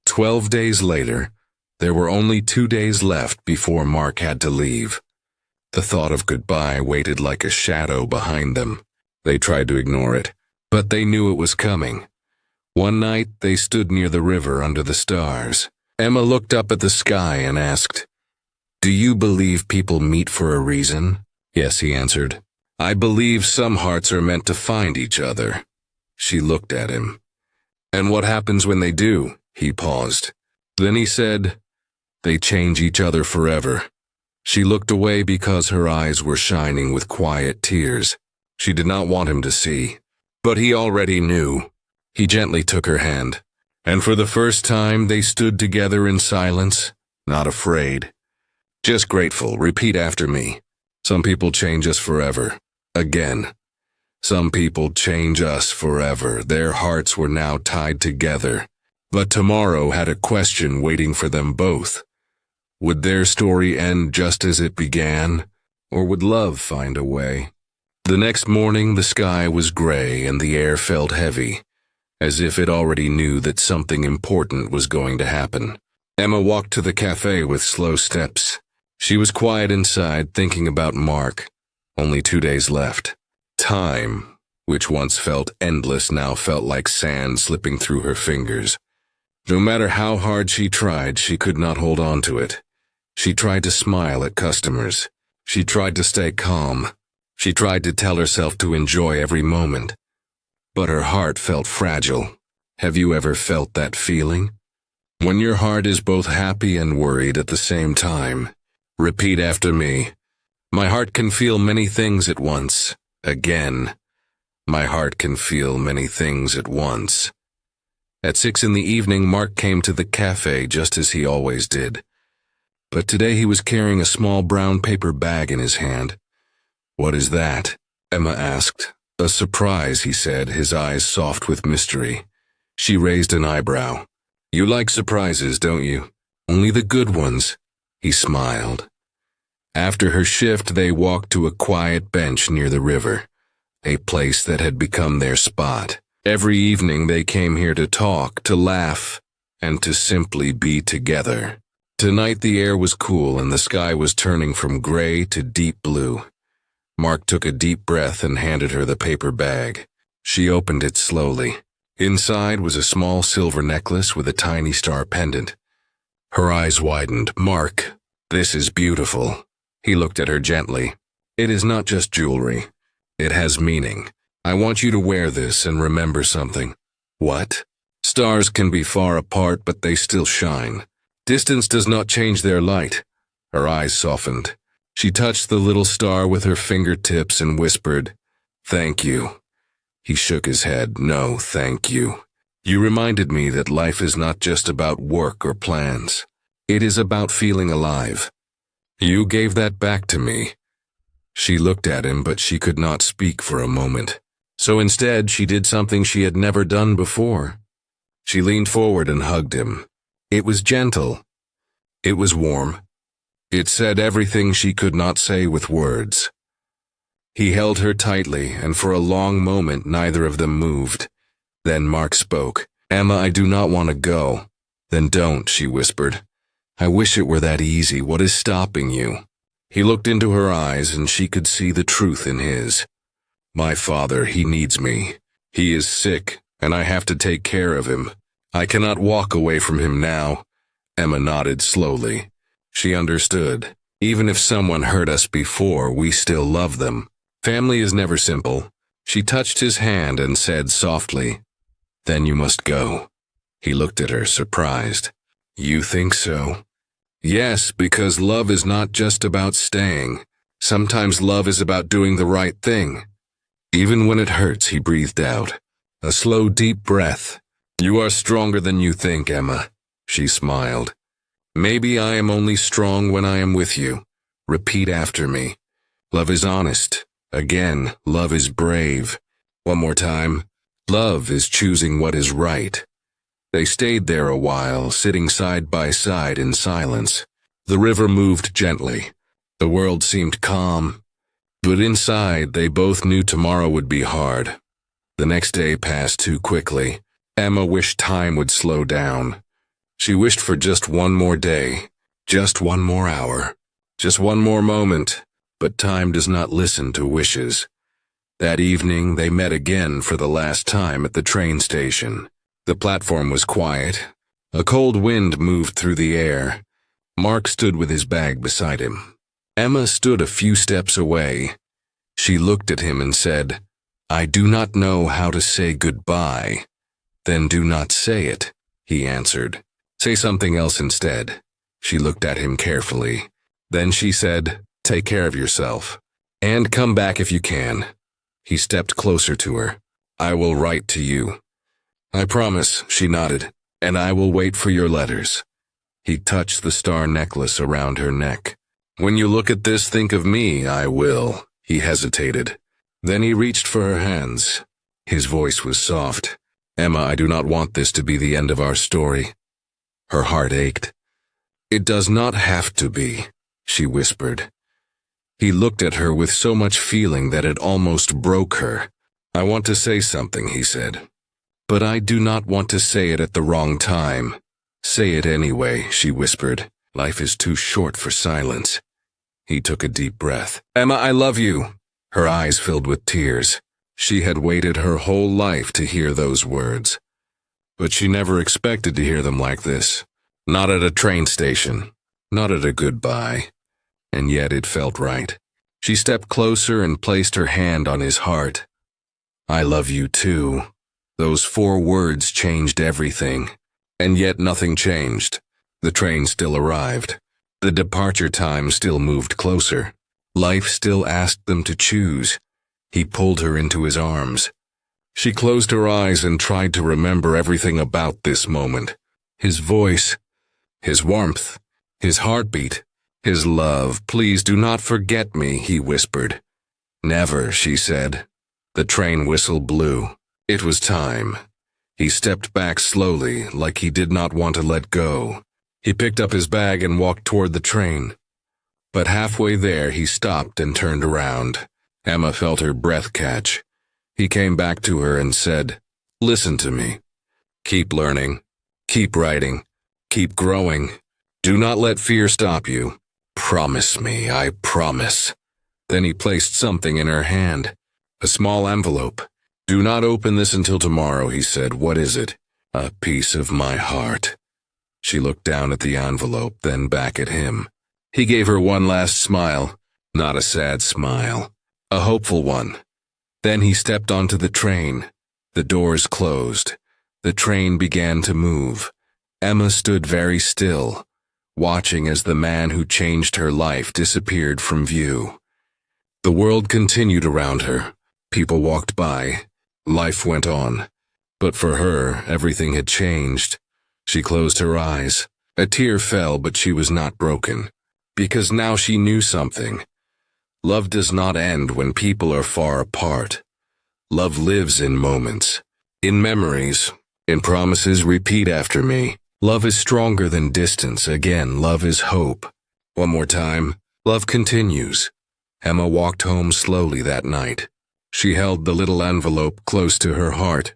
A: 12 days later, there were only 2 days left before Mark had to leave. The thought of goodbye waited like a shadow behind them. They tried to ignore it, but they knew it was coming. One night, they stood near the river under the stars. Emma looked up at the sky and asked, Do you believe people meet for a reason? Yes, he answered. I believe some hearts are meant to find each other. She looked at him. And what happens when they do? He paused. Then he said, They change each other forever. She looked away because her eyes were shining with quiet tears. She did not want him to see. But he already knew. He gently took her hand. And for the first time, they stood together in silence, not afraid. Just grateful. Repeat after me. Some people change us forever. Again. Some people change us forever. Their hearts were now tied together. But tomorrow had a question waiting for them both. Would their story end just as it began, or would love find a way? The next morning the sky was gray and the air felt heavy, as if it already knew that something important was going to happen. Emma walked to the cafe with slow steps. She was quiet inside, thinking about Mark. Only 2 days left. Time, which once felt endless, now felt like sand slipping through her fingers. No matter how hard she tried, she could not hold on to it. She tried to smile at customers. She tried to stay calm. She tried to tell herself to enjoy every moment. But her heart felt fragile. Have you ever felt that feeling? When your heart is both happy and worried at the same time. Repeat after me. My heart can feel many things at once. Again. My heart can feel many things at once. At 6 in the evening, Mark came to the cafe just as he always did. But today he was carrying a small brown paper bag in his hand. What is that? Emma asked. A surprise, he said, his eyes soft with mystery. She raised an eyebrow. You like surprises, don't you? Only the good ones. He smiled. After her shift, they walked to a quiet bench near the river, a place that had become their spot. Every evening they came here to talk, to laugh, and to simply be together. Tonight the air was cool and the sky was turning from gray to deep blue. Mark took a deep breath and handed her the paper bag. She opened it slowly. Inside was a small silver necklace with a tiny star pendant. Her eyes widened. Mark, this is beautiful. He looked at her gently. It is not just jewelry. It has meaning. I want you to wear this and remember something. What? Stars can be far apart, but they still shine. Distance does not change their light. Her eyes softened. She touched the little star with her fingertips and whispered, "Thank you." He shook his head. "No, thank you. You reminded me that life is not just about work or plans. It is about feeling alive. You gave that back to me." She looked at him, but she could not speak for a moment. So instead, she did something she had never done before. She leaned forward and hugged him. It was gentle. It was warm. It said everything she could not say with words. He held her tightly, and for a long moment neither of them moved. Then Mark spoke. "Emma, I do not want to go." "Then don't," she whispered. "I wish it were that easy. What is stopping you?" He looked into her eyes, and she could see the truth in his. "My father, he needs me. He is sick, and I have to take care of him. I cannot walk away from him now." Emma nodded slowly. She understood. Even if someone hurt us before, we still love them. Family is never simple. She touched his hand and said softly, "Then you must go." He looked at her, surprised. "You think so?" "Yes, because love is not just about staying. Sometimes love is about doing the right thing." Even when it hurts, he breathed out. A slow, deep breath. "You are stronger than you think, Emma." She smiled. "Maybe I am only strong when I am with you. Repeat after me. Love is honest. Again, love is brave. One more time. Love is choosing what is right." They stayed there a while, sitting side by side in silence. The river moved gently. The world seemed calm. But inside, they both knew tomorrow would be hard. The next day passed too quickly. Emma wished time would slow down. She wished for just one more day, just one more hour, just one more moment. But time does not listen to wishes. That evening, they met again for the last time at the train station. The platform was quiet. A cold wind moved through the air. Mark stood with his bag beside him. Emma stood a few steps away. She looked at him and said, "I do not know how to say goodbye." "Then do not say it," he answered. "Say something else instead." She looked at him carefully. Then she said, "Take care of yourself. And come back if you can." He stepped closer to her. "I will write to you." "I promise," she nodded, "and I will wait for your letters." He touched the star necklace around her neck. "When you look at this, think of me, I will." He hesitated. Then he reached for her hands. His voice was soft. "Emma, I do not want this to be the end of our story." Her heart ached. "It does not have to be," she whispered. He looked at her with so much feeling that it almost broke her. "I want to say something," he said. "But I do not want to say it at the wrong time." "Say it anyway," she whispered. "Life is too short for silence." He took a deep breath. "Emma, I love you." Her eyes filled with tears. She had waited her whole life to hear those words. But she never expected to hear them like this. Not at a train station. Not at a goodbye. And yet it felt right. She stepped closer and placed her hand on his heart. "I love you too." Those 4 words changed everything. And yet nothing changed. The train still arrived. The departure time still moved closer. Life still asked them to choose. He pulled her into his arms. She closed her eyes and tried to remember everything about this moment. His voice, his warmth, his heartbeat, his love. "Please do not forget me," he whispered. "Never," she said. The train whistle blew. It was time. He stepped back slowly, like he did not want to let go. He picked up his bag and walked toward the train. But halfway there he stopped and turned around. Emma felt her breath catch. He came back to her and said, "Listen to me. Keep learning. Keep writing. Keep growing. Do not let fear stop you. Promise me, I promise." Then he placed something in her hand. A small envelope. "Do not open this until tomorrow," he said. "What is it?" "A piece of my heart." She looked down at the envelope, then back at him. He gave her one last smile, not a sad smile, a hopeful one. Then he stepped onto the train. The doors closed. The train began to move. Emma stood very still, watching as the man who changed her life disappeared from view. The world continued around her. People walked by. Life went on. But for her, everything had changed. She closed her eyes. A tear fell, but she was not broken. Because now she knew something. Love does not end when people are far apart. Love lives in moments, in memories, in promises. Repeat after me. Love is stronger than distance. Again, love is hope. One more time. Love continues. Emma walked home slowly that night. She held the little envelope close to her heart.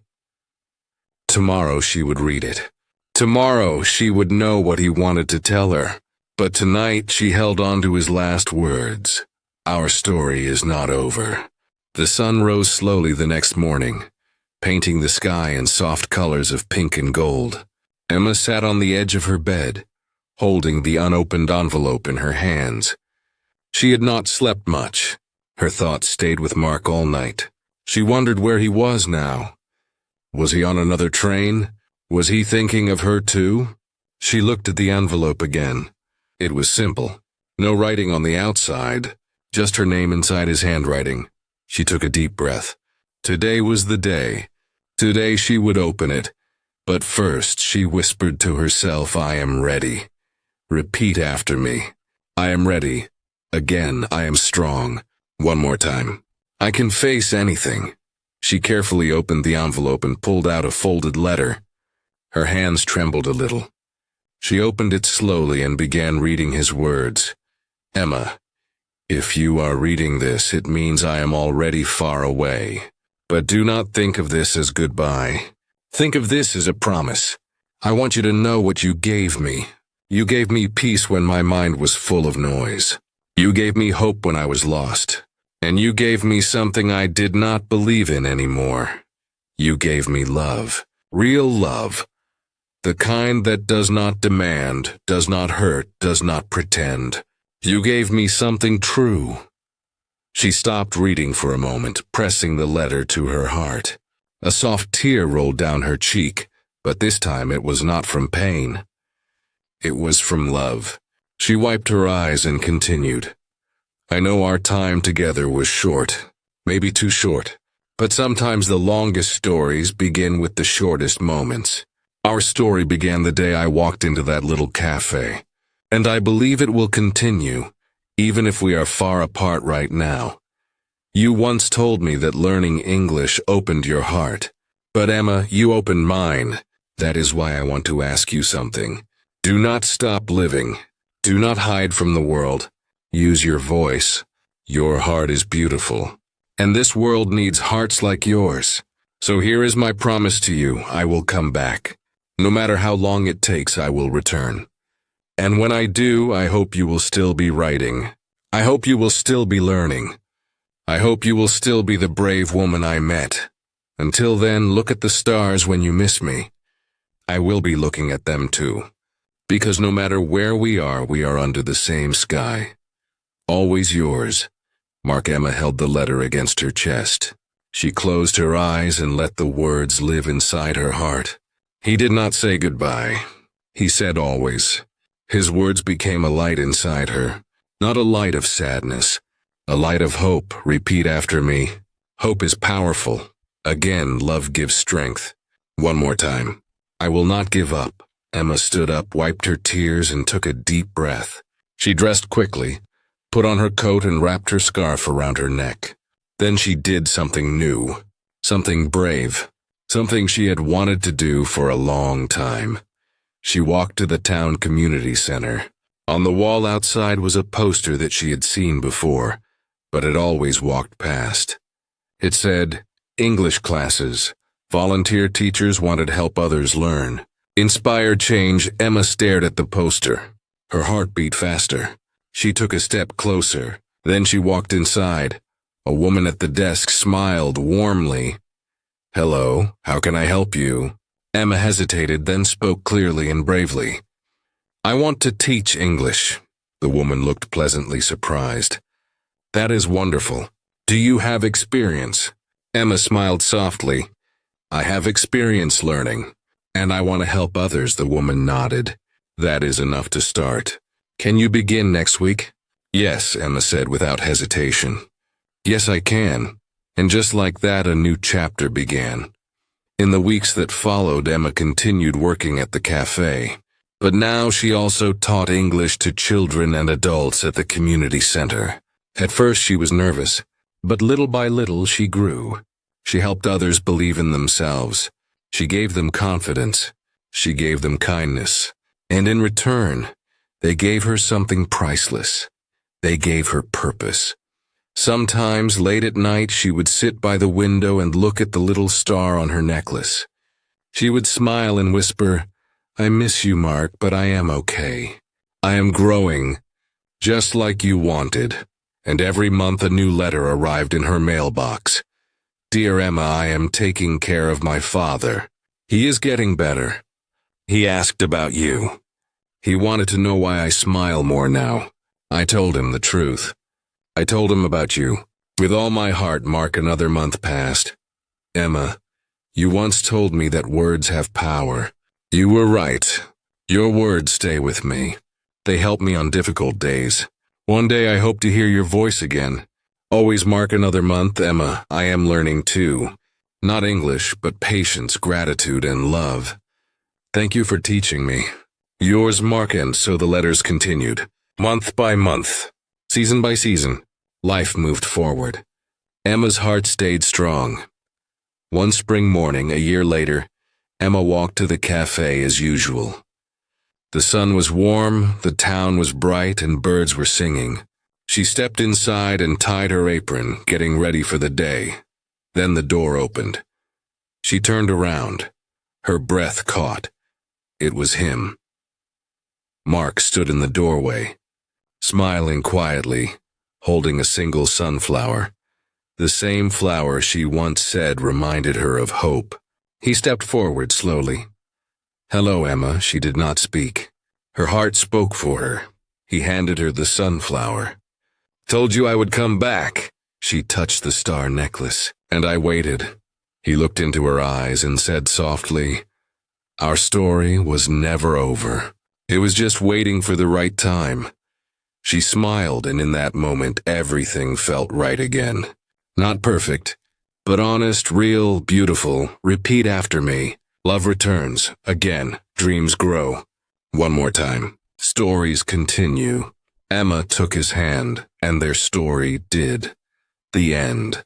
A: Tomorrow she would read it. Tomorrow she would know what he wanted to tell her. But tonight she held on to his last words. Our story is not over. The sun rose slowly the next morning, painting the sky in soft colors of pink and gold. Emma sat on the edge of her bed, holding the unopened envelope in her hands. She had not slept much. Her thoughts stayed with Mark all night. She wondered where he was now. Was he on another train? Was he thinking of her too? She looked at the envelope again. It was simple. No writing on the outside, just her name inside his handwriting. She took a deep breath. Today was the day. Today she would open it. But first she whispered to herself, "I am ready." Repeat after me. I am ready. Again, I am strong. One more time. I can face anything. She carefully opened the envelope and pulled out a folded letter. Her hands trembled a little. She opened it slowly and began reading his words. Emma, if you are reading this, it means I am already far away. But do not think of this as goodbye. Think of this as a promise. I want you to know what you gave me. You gave me peace when my mind was full of noise. You gave me hope when I was lost. And you gave me something I did not believe in anymore. You gave me love. Real love. The kind that does not demand, does not hurt, does not pretend. You gave me something true. She stopped reading for a moment, pressing the letter to her heart. A soft tear rolled down her cheek, but this time it was not from pain. It was from love. She wiped her eyes and continued. I know our time together was short, maybe too short, but sometimes the longest stories begin with the shortest moments. Our story began the day I walked into that little cafe, and I believe it will continue, even if we are far apart right now. You once told me that learning English opened your heart, but Emma, you opened mine. That is why I want to ask you something. Do not stop living. Do not hide from the world. Use your voice. Your heart is beautiful, and this world needs hearts like yours. So here is my promise to you. I will come back. No matter how long it takes, I will return. And when I do, I hope you will still be writing. I hope you will still be learning. I hope you will still be the brave woman I met. Until then, look at the stars when you miss me. I will be looking at them too. Because no matter where we are under the same sky. Always yours. Mark. Emma held the letter against her chest. She closed her eyes and let the words live inside her heart. He did not say goodbye. He said always. His words became a light inside her. Not a light of sadness. A light of hope. Repeat after me. Hope is powerful. Again, love gives strength. One more time. I will not give up. Emma stood up, wiped her tears, and took a deep breath. She dressed quickly, put on her coat and wrapped her scarf around her neck. Then she did something new, something brave, something she had wanted to do for a long time. She walked to the town community center. On the wall outside was a poster that she had seen before, but had always walked past. It said, English classes. Volunteer teachers wanted to help others learn. Inspired change, Emma stared at the poster. Her heart beat faster. She took a step closer. Then she walked inside. A woman at the desk smiled warmly. Hello, how can I help you? Emma hesitated, then spoke clearly and bravely. I want to teach English. The woman looked pleasantly surprised. That is wonderful. Do you have experience? Emma smiled softly. I have experience learning, and I want to help others, the woman nodded. That is enough to start. Can you begin next week? Yes, Emma said without hesitation. Yes, I can. And just like that, a new chapter began. In the weeks that followed, Emma continued working at the cafe. But now she also taught English to children and adults at the community center. At first she was nervous, but little by little she grew. She helped others believe in themselves. She gave them confidence. She gave them kindness. And in return, they gave her something priceless. They gave her purpose. Sometimes, late at night, she would sit by the window and look at the little star on her necklace. She would smile and whisper, I miss you, Mark, but I am okay. I am growing, just like you wanted. And every month a new letter arrived in her mailbox. Dear Emma, I am taking care of my father. He is getting better. He asked about you. He wanted to know why I smile more now. I told him the truth. I told him about you. With all my heart, Mark, another month passed. Emma, you once told me that words have power. You were right. Your words stay with me. They help me on difficult days. One day I hope to hear your voice again. Always mark another month, Emma. I am learning too. Not English, but patience, gratitude, and love. Thank you for teaching me. Yours, Mark. And so the letters continued. Month by month, season by season, life moved forward. Emma's heart stayed strong. One spring morning, a year later, Emma walked to the cafe as usual. The sun was warm, the town was bright, and birds were singing. She stepped inside and tied her apron, getting ready for the day. Then the door opened. She turned around. Her breath caught. It was him. Mark stood in the doorway, smiling quietly, holding a single sunflower. The same flower she once said reminded her of hope. He stepped forward slowly. Hello, Emma. She did not speak. Her heart spoke for her. He handed her the sunflower. Told you I would come back. She touched the star necklace, and I waited. He looked into her eyes and said softly, Our story was never over. It was just waiting for the right time. She smiled, and in that moment, everything felt right again. Not perfect, but honest, real, beautiful. Repeat after me. Love returns. Again. Dreams grow. One more time. Stories continue. Emma took his hand, and their story did. The end.